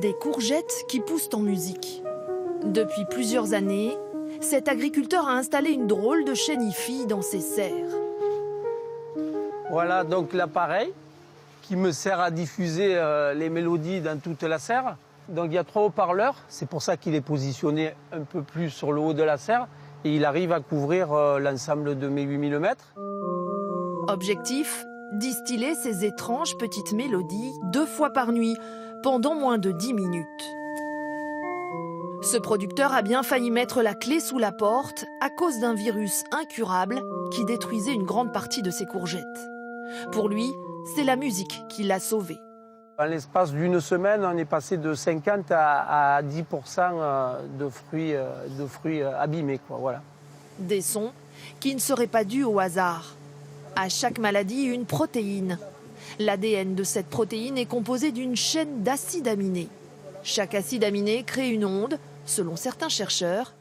Des courgettes qui poussent en musique. Depuis plusieurs années, cet agriculteur a installé une drôle de chénifie dans ses serres. Voilà donc l'appareil qui me sert à diffuser les mélodies dans toute la serre. Donc il y a 3 haut-parleurs, c'est pour ça qu'il est positionné un peu plus sur le haut de la serre et il arrive à couvrir l'ensemble de mes 8000 mètres. Objectif, distiller ces étranges petites mélodies 2 fois par nuit, pendant moins de 10 minutes. Ce producteur a bien failli mettre la clé sous la porte à cause d'un virus incurable qui détruisait une grande partie de ses courgettes. Pour lui, c'est la musique qui l'a sauvé. En l'espace d'une semaine, on est passé de 50 à 10% de fruits abîmés, quoi, voilà. Des sons qui ne seraient pas dus au hasard. À chaque maladie, une protéine. L'ADN de cette protéine est composé d'une chaîne d'acides aminés. Chaque acide aminé crée une onde, selon certains chercheurs,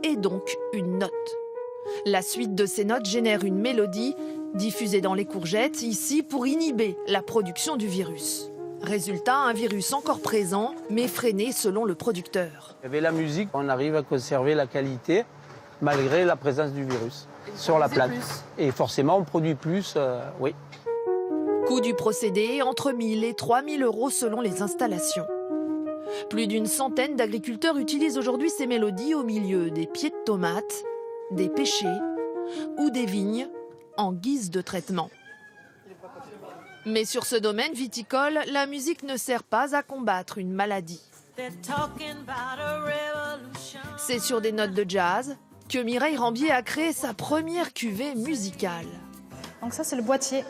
et donc une note. La suite de ces notes génère une mélodie diffusée dans les courgettes, ici pour inhiber la production du virus. Résultat, un virus encore présent, mais freiné selon le producteur. Avec la musique, on arrive à conserver la qualité malgré la présence du virus sur la plante. Et forcément, on produit plus, oui. Coût du procédé, entre 1000 et 3000 euros selon les installations. Plus d'une centaine d'agriculteurs utilisent aujourd'hui ces mélodies au milieu des pieds de tomates, des pêchers ou des vignes en guise de traitement. Mais sur ce domaine viticole, la musique ne sert pas à combattre une maladie. C'est sur des notes de jazz que Mireille Rambier a créé sa première cuvée musicale. Donc ça, c'est le boîtier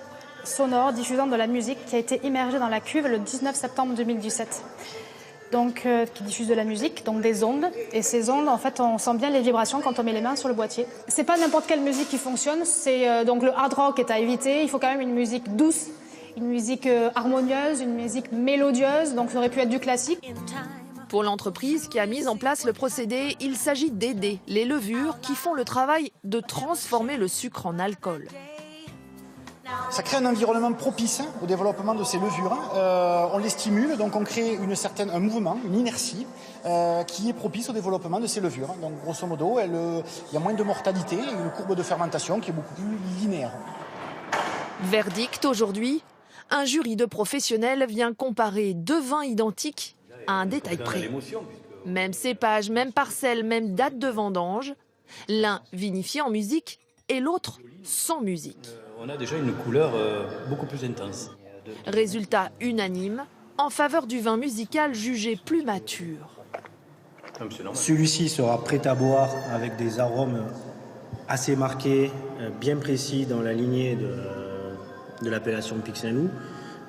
sonore diffusant de la musique qui a été immergé dans la cuve le 19 septembre 2017. Donc, qui diffuse de la musique, donc des ondes. Et ces ondes, en fait, on sent bien les vibrations quand on met les mains sur le boîtier. C'est pas n'importe quelle musique qui fonctionne. C'est donc le hard rock est à éviter. Il faut quand même une musique douce, une musique harmonieuse, une musique mélodieuse. Donc, ça aurait pu être du classique. Pour l'entreprise qui a mis en place le procédé, il s'agit d'aider les levures qui font le travail de transformer le sucre en alcool. Ça crée un environnement propice au développement de ces levures. On les stimule, donc on crée un mouvement, une inertie qui est propice au développement de ces levures. Donc grosso modo, il y a moins de mortalité, une courbe de fermentation qui est beaucoup plus linéaire. Verdict aujourd'hui, un jury de professionnels vient comparer 2 vins identiques à un détail près. Même cépage, même parcelle, même date de vendange. L'un vinifié en musique et l'autre sans musique. On a déjà une couleur beaucoup plus intense. Résultat unanime en faveur du vin musical jugé plus mature. Celui-ci sera prêt à boire avec des arômes assez marqués, bien précis dans la lignée de l'appellation Pic Saint-Loup.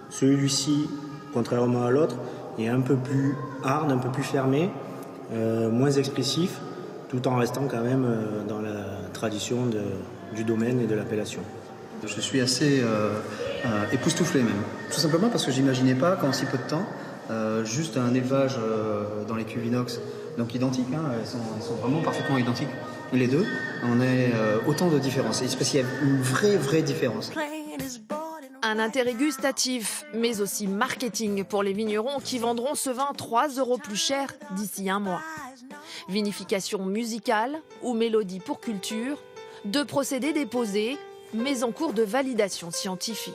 Celui-ci, contrairement à l'autre, est un peu plus hard, un peu plus fermé, moins expressif, tout en restant quand même dans la tradition du domaine et de l'appellation. Je suis assez époustouflé même. Tout simplement parce que j'imaginais pas qu'en si peu de temps, juste un élevage dans les cuves inox, donc identiques, hein, elles sont vraiment parfaitement identiques, les deux, on ait autant de différences. Et parce qu'il y a une vraie différence. Un intérêt gustatif, mais aussi marketing pour les vignerons qui vendront ce vin 3 € plus cher d'ici un mois. Vinification musicale ou mélodie pour culture, 2 procédés déposés, mais en cours de validation scientifique.